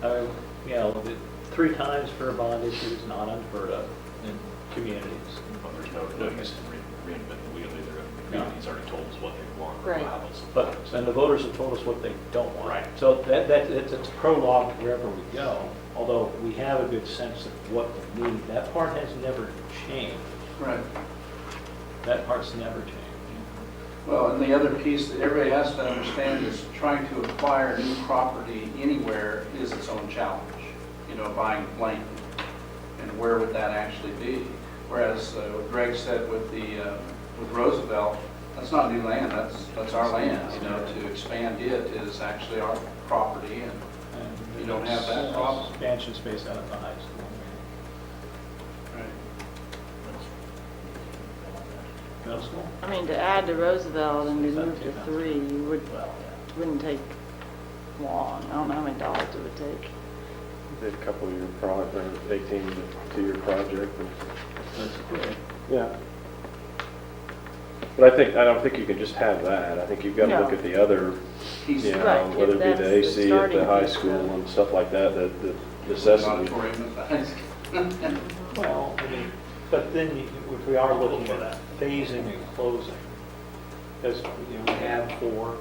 Speaker 2: The 3 times for a bond issue is not unheard of in communities.
Speaker 10: Well, there's no use in reinventing the wheel either. The community's already told us what they want.
Speaker 9: Right.
Speaker 2: And the voters have told us what they don't want.
Speaker 10: Right.
Speaker 2: So it's a prologue wherever we go, although we have a good sense of what we need. That part has never changed.
Speaker 1: Right.
Speaker 2: That part's never changed.
Speaker 1: Well, and the other piece that everybody has to understand is trying to acquire new property anywhere is its own challenge. Buying land, and where would that actually be? Whereas what Greg said with Roosevelt, that's not new land, that's our land. To expand it is actually our property, and you don't have that problem.
Speaker 2: Expansion space out of the high school.
Speaker 1: Right.
Speaker 2: Middle school?
Speaker 3: I mean, to add to Roosevelt and to move to 3, you wouldn't take long. I don't know how many dollars it would take.
Speaker 4: Did a couple of year project, 18-2-year project.
Speaker 2: That's great.
Speaker 4: Yeah. But I don't think you can just have that. I think you've got to look at the other,
Speaker 3: Right,
Speaker 4: whether it be
Speaker 3: that's
Speaker 4: the
Speaker 3: the
Speaker 4: AC at
Speaker 3: starting
Speaker 4: the high
Speaker 3: piece,
Speaker 4: school
Speaker 3: yeah.
Speaker 4: and stuff like that, the necessity.
Speaker 1: Auditorium at the high school.
Speaker 2: Well, but then if we are looking at phasing and closing, because we have 4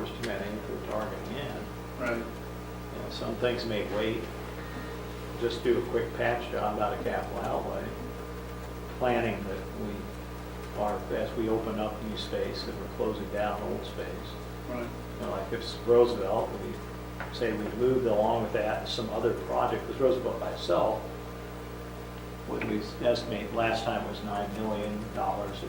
Speaker 2: is too many if we're targeting in.
Speaker 1: Right.
Speaker 2: Some things may wait. Just do a quick patch job out of capital outlay, planning that we are, as we open up new space, that we're closing down old space.
Speaker 1: Right.
Speaker 2: Like if it's Roosevelt, we say we moved along with that some other project, because Roosevelt by itself, what we estimate last time was $9 million that we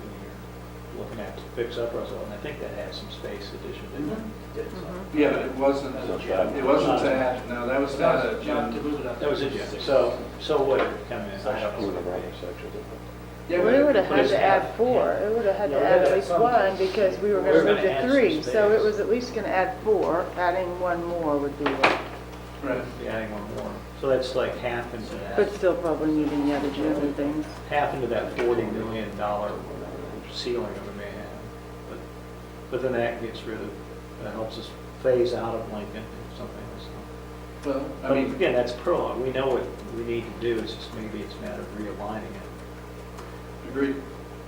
Speaker 2: were looking at to fix up Roosevelt, and I think that had some space addition to it.
Speaker 1: Yeah, but it wasn't to add, no, that was not a
Speaker 11: Not
Speaker 1: gym.
Speaker 11: to move it up.
Speaker 2: That was it, so what it come in? I don't
Speaker 4: In the
Speaker 2: know.
Speaker 4: wrong section.
Speaker 1: Yeah,
Speaker 3: We would have
Speaker 1: but
Speaker 3: had
Speaker 1: it's-
Speaker 3: to add 4. It would have had to
Speaker 2: Yeah,
Speaker 3: add
Speaker 2: we
Speaker 3: at
Speaker 2: had
Speaker 3: least
Speaker 2: some.
Speaker 3: 1 because we were
Speaker 2: We
Speaker 3: going
Speaker 2: were
Speaker 3: to move
Speaker 2: gonna
Speaker 3: to
Speaker 2: add
Speaker 3: 3.
Speaker 2: some
Speaker 3: So it
Speaker 2: space.
Speaker 3: was at least going to add 4. Adding 1 more would be it.
Speaker 1: Right.
Speaker 2: Be adding one more. So that's like half into
Speaker 3: But
Speaker 2: that,
Speaker 3: still probably needing the other gym and things.
Speaker 2: half into that $40 million ceiling that we may have. But then that gets rid of, that helps us phase out of Lincoln and something else.
Speaker 1: Well, I
Speaker 2: But
Speaker 1: mean,
Speaker 2: again, that's prologue. We know what we need to do. It's just maybe it's a matter of realigning it.
Speaker 1: agreed.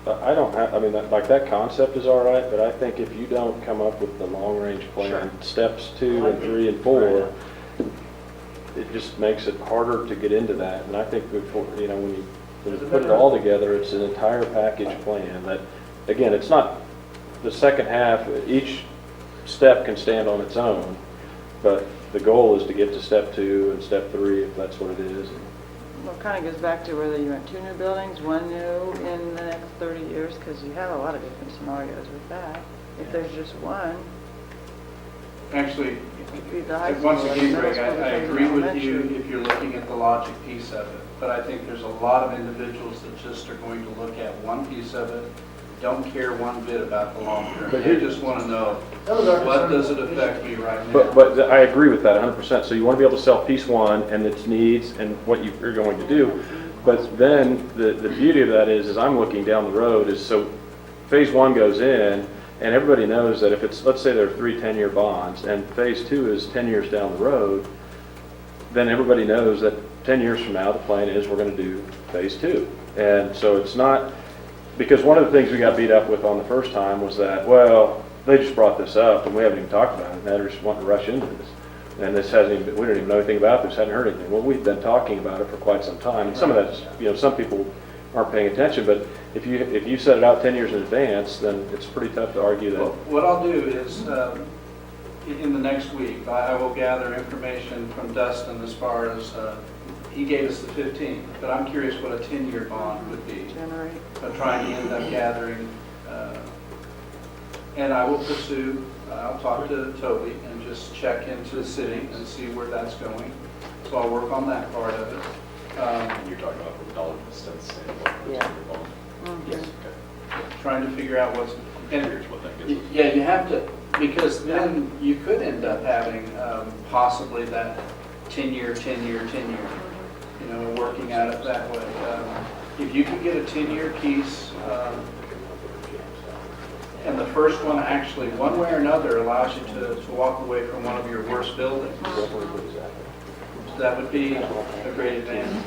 Speaker 4: I don't have, like that concept is all right, but I think if you don't come up with the long-range plan, steps 2 and 3 and 4, it just makes it harder to get into that. And I think before, when you put it all together, it's an entire package plan that, again, it's not the second half, each step can stand on its own, but the goal is to get to step 2 and step 3, if that's what it is.
Speaker 3: Well, it kind of goes back to whether you want 2 new buildings, 1 new in the next 30 years, because you have a lot of different scenarios with that. If there's just 1,
Speaker 1: Actually,
Speaker 3: it'd be the high school.
Speaker 1: once
Speaker 3: and
Speaker 1: again,
Speaker 3: middle
Speaker 1: Greg,
Speaker 3: school,
Speaker 1: I
Speaker 3: because
Speaker 1: agree with
Speaker 3: elementary.
Speaker 1: you if you're looking at the logic piece of it. But I think there's a lot of individuals that just are going to look at one piece of it, don't care one bit about the long term.
Speaker 4: But
Speaker 1: They
Speaker 4: here-
Speaker 1: just want to know,
Speaker 11: That was our
Speaker 1: what
Speaker 11: concern.
Speaker 1: does it affect me right now?
Speaker 4: But I agree with that 100%. So you want to be able to sell piece 1 and its needs and what you're going to do. But then the beauty of that is I'm looking down the road is, so phase 1 goes in and everybody knows that if it's, let's say there are 3 10-year bonds and phase 2 is 10 years down the road, then everybody knows that 10 years from now, the plan is we're going to do phase 2. And so it's not, because one of the things we got beat up with on the first time was that, well, they just brought this up and we haven't even talked about it. Now they're just wanting to rush into this. And this hasn't even, we don't even know anything about this, hadn't heard anything. Well, we've been talking about it for quite some time. And some of that's, some people aren't paying attention, but if you set it out 10 years in advance, then it's pretty tough to argue
Speaker 1: Well,
Speaker 4: that.
Speaker 1: what I'll do is, in the next week, I will gather information from Dustin as far as, he gave us the 15, but I'm curious what a 10-year bond would be.
Speaker 3: Generate.
Speaker 1: I'm trying to end up gathering, and I will pursue, I'll talk to Toby and just check into the city and see where that's going. So I'll work on that part of it.
Speaker 10: And you're talking about from dollars and cents standpoint, for the
Speaker 9: Yeah.
Speaker 10: 10-year bond.
Speaker 1: Yes.
Speaker 10: Okay.
Speaker 1: Trying to figure out what's, and
Speaker 10: Here's what that gets us.
Speaker 1: yeah, you have to, because then you could end up having possibly that 10-year, you know, working at it that way. If you can get a 10-year piece, and the first one actually, one way or another, allows you to walk away from one of your worst buildings, that would be a great advantage.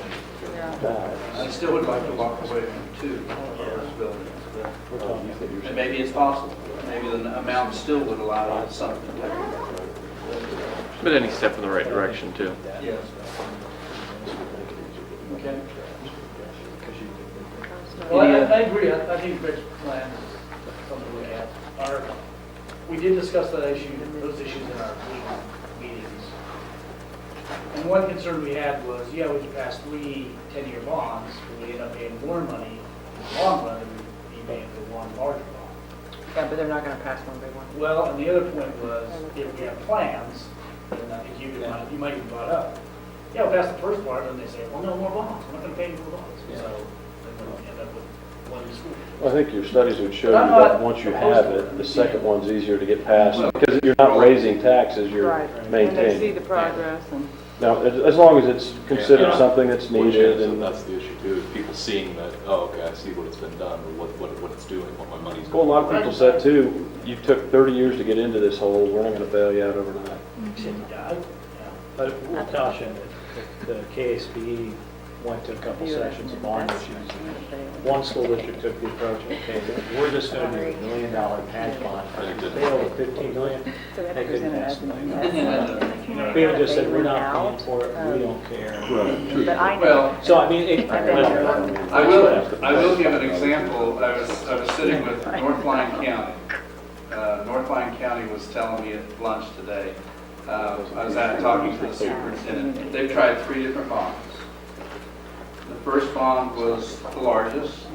Speaker 1: I still would like to walk away from two worst buildings. And maybe it's possible. Maybe the amount still would allow you something there.
Speaker 6: But any step in the right direction too.
Speaker 1: Yes. Okay.
Speaker 11: Well, I agree. I think Rick's plan is something we have. We did discuss those issues in our meetings. And one concern we had was, yeah, we could pass 3 10-year bonds, but we end up paying more money in the long run than we'd be paying for one larger bond.
Speaker 9: Yeah, but they're not gonna pass one big one.
Speaker 11: Well, and the other point was, if we have plans, and I think you might have brought up, yeah, we'll pass the first part, and they say, well, no more bonds, we're not gonna pay any more bonds. So then we'll end up with one school.
Speaker 4: Well, I think your studies would show you
Speaker 11: But I'm not
Speaker 4: that once you have
Speaker 11: opposed to
Speaker 4: it,
Speaker 11: it.
Speaker 4: the second one's easier to get past, because you're not raising taxes, you're
Speaker 3: Right. And they see
Speaker 4: maintaining.
Speaker 3: the progress and.
Speaker 4: Now, as long as it's considered
Speaker 11: Yeah.
Speaker 4: something that's
Speaker 7: Which
Speaker 4: needed
Speaker 7: is,
Speaker 4: and.
Speaker 7: that's the issue too, is people seeing that, oh, okay, I see what it's been done, or what it's doing, what my money's
Speaker 4: Well, a
Speaker 7: going.
Speaker 4: lot of people said too, you took 30 years to get into this hole, we're not gonna bail you out overnight.
Speaker 11: Yeah,
Speaker 2: But we'll caution that the KSB went to a couple sessions of bond issues. One school district took the approach, okay, we're just going to do $1 million patch bond. If they fail with 15 million,
Speaker 3: So they
Speaker 2: they couldn't pass the million.
Speaker 3: have
Speaker 2: We even just said, we're not paying for it, we don't care.
Speaker 3: But I know.
Speaker 1: Well,
Speaker 2: So I mean, it,
Speaker 1: I will give an example. I was sitting with Northline County. Northline County was telling me at lunch today, I was talking to the superintendent. They've tried 3 different bonds. The first bond was the largest,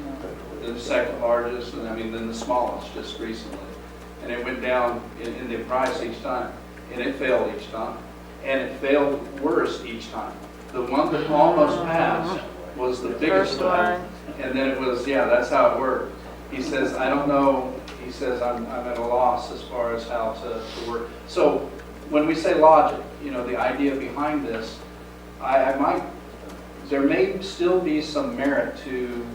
Speaker 1: the second largest, and then the smallest just recently. And it went down in the price each time, and it failed each time. And it failed worse each time. The one that almost passed was the biggest
Speaker 3: First
Speaker 1: one.
Speaker 3: one.
Speaker 1: And then it was, yeah, that's how it worked. He says, I don't know, he says, I'm at a loss as far as how to work. So when we say logic, the idea behind this, there may still be some merit to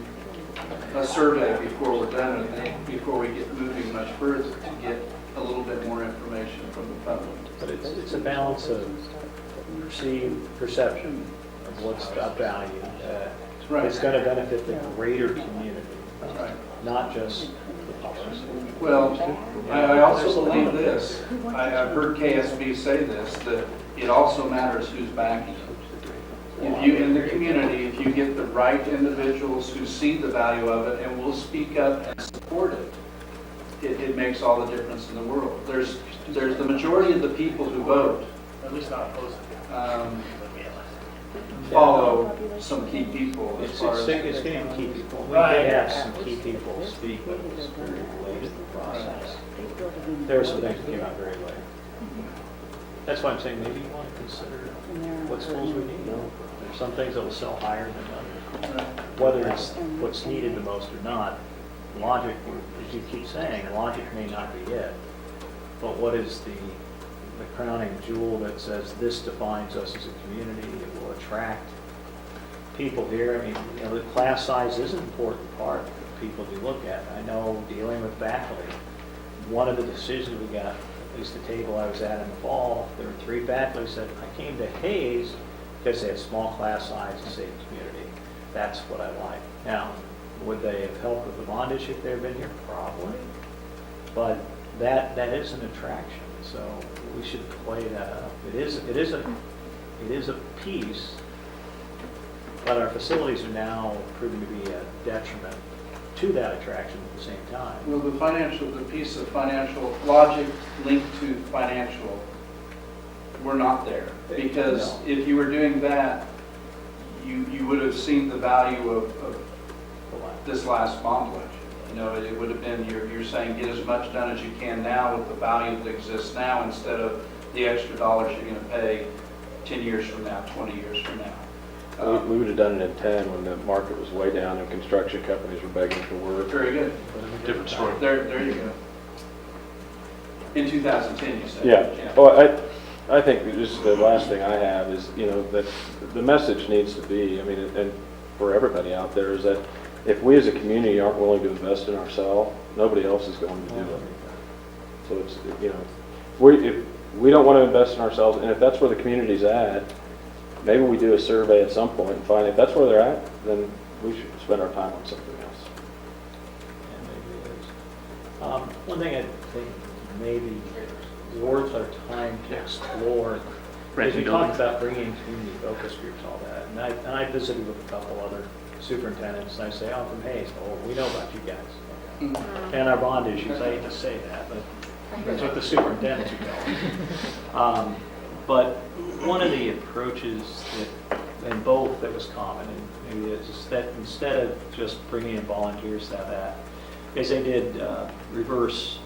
Speaker 1: a survey before we're done with it, before we get moving much further, to get a little bit more information from the public.
Speaker 2: but it's a balance of perception of what's of value.
Speaker 1: Right.
Speaker 2: It's going to benefit the greater community,
Speaker 1: Right.
Speaker 2: not just the public.
Speaker 1: Well, I also believe this, I've heard KSB say this, that it also matters who's backing it. If you, in the community, if you get the right individuals who see the value of it and will speak up and support it, it makes all the difference in the world. There's the majority of the people who vote
Speaker 11: at least not opposed to
Speaker 1: follow some key people as
Speaker 2: It's
Speaker 1: far as.
Speaker 2: getting key people. We
Speaker 11: Right.
Speaker 2: did have some key people speak, but it was very late in the process. There were some things that came out very late. That's why I'm saying maybe you want to consider what schools we need. There's some things that will sell higher than others. Whether it's what's needed the most or not, logic, as you keep saying, logic may not be it. But what is the crowning jewel that says this defines us as a community, it will attract people here? I mean, the class size is an important part that people do look at. I know dealing with faculty, one of the decisions we got, at least the table I was at in the fall, there were 3 faculty said, I came to Hayes because they had small class size and safe community. That's what I like. Now, would they have helped with the bond issue if they had been here? Probably. But that is an attraction, so we should play that up. It is a piece but our facilities are now proving to be a detriment to that attraction at the same time.
Speaker 1: Well, the piece of financial logic linked to financial, we're not there. Because
Speaker 2: No.
Speaker 1: if you were doing that, you would have seen the value of this last bond budget. You know, it would have been, you're saying get as much done as you can now with the value that exists now instead of the extra dollars you're going to pay 10 years from now, 20 years from now.
Speaker 4: We would have done it in 10 when the market was way down and construction companies were begging for work.
Speaker 1: Very good.
Speaker 10: Different story.
Speaker 1: There you go. In 2010, you said?
Speaker 4: Yeah. Well, I think just the last thing I have is, you know, that the message needs to be, I mean, and for everybody out there, is that if we as a community aren't willing to invest in ourselves, nobody else is going to do it. So it's, you know, if we don't want to invest in ourselves, and if that's where the community's at, maybe we do a survey at some point and find if that's where they're at, then we should spend our time on something else.
Speaker 2: And maybe it is. One thing I think maybe worth our time to explore is we talked about bringing community focus groups, all that. And I visited with a couple other superintendents, and I say, I'm from Hayes. Oh, we know about you guys. And our bond issues, I hate to say that, but that's what the superintendents are going. But one of the approaches in both that was common, and maybe it's just that instead of just bringing in volunteers to have that, is they did reverse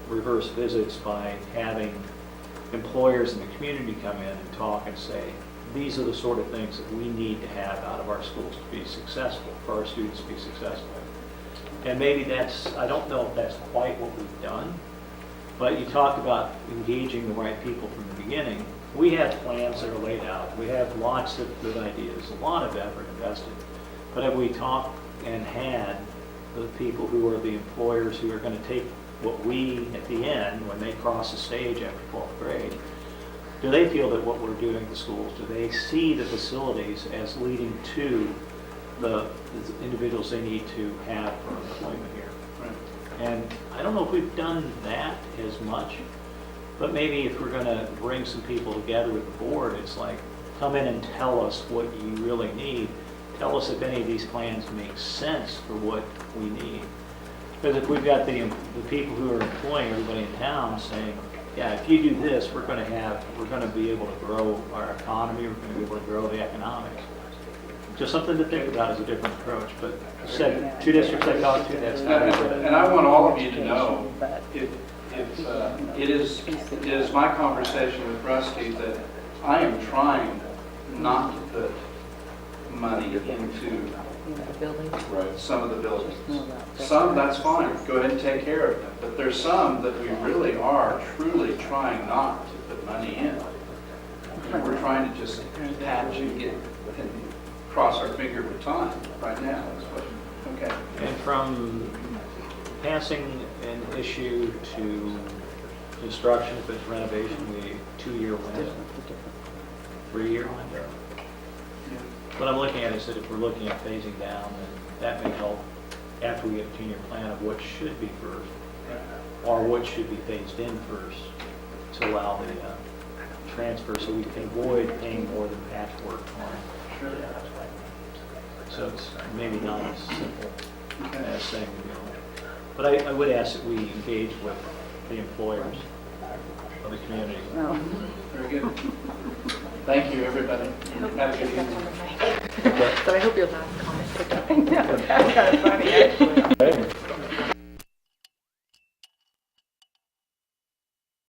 Speaker 2: visits by having employers in the community come in and talk and say, these are the sort of things that we need to have out of our schools to be successful, for our students to be successful. And maybe that's, I don't know if that's quite what we've done, but you talk about engaging the right people from the beginning. We have plans that are laid out. We have lots of good ideas, a lot of effort invested. But have we talked and had the people who are the employers who are going to take what we, at the end, when they cross the stage after 12th grade, do they feel that what we're doing at the schools, do they see the facilities as leading to the individuals they need to have for employment here?
Speaker 1: Right.
Speaker 2: And I don't know if we've done that as much, but maybe if we're going to bring some people together with the board, it's like, come in and tell us what you really need. Tell us if any of these plans make sense for what we need. Because if we've got the people who are employing everybody in town saying, yeah, if you do this, we're going to be able to grow our economy, we're going to be able to grow the economics. Just something to think about as a different approach. But I said, 2 districts I talked to, that's not
Speaker 1: And I want all of you to know, it is my conversation with Rusty that I am trying not to put money into some of the buildings. Some, that's fine, go ahead and take care of them. But there's some that we really are truly trying not to put money in. And we're trying to just patch and get, and cross our finger with time right now. Okay.
Speaker 2: And from passing an issue to construction, if it's renovation, the 2-year window, 3-year window. What I'm looking at is that if we're looking at phasing down, then that may help after we get a 10-year plan of what should be first, or what should be phased in first, to allow the transfer so we can avoid paying more than patchwork on. So it's maybe not as simple as saying, you know. But I would ask that we engage with the employers of the community.
Speaker 1: Very good. Thank you, everybody. Have a good evening.
Speaker 5: So I hope you'll have comments.
Speaker 3: Yeah, that's kind of funny, actually.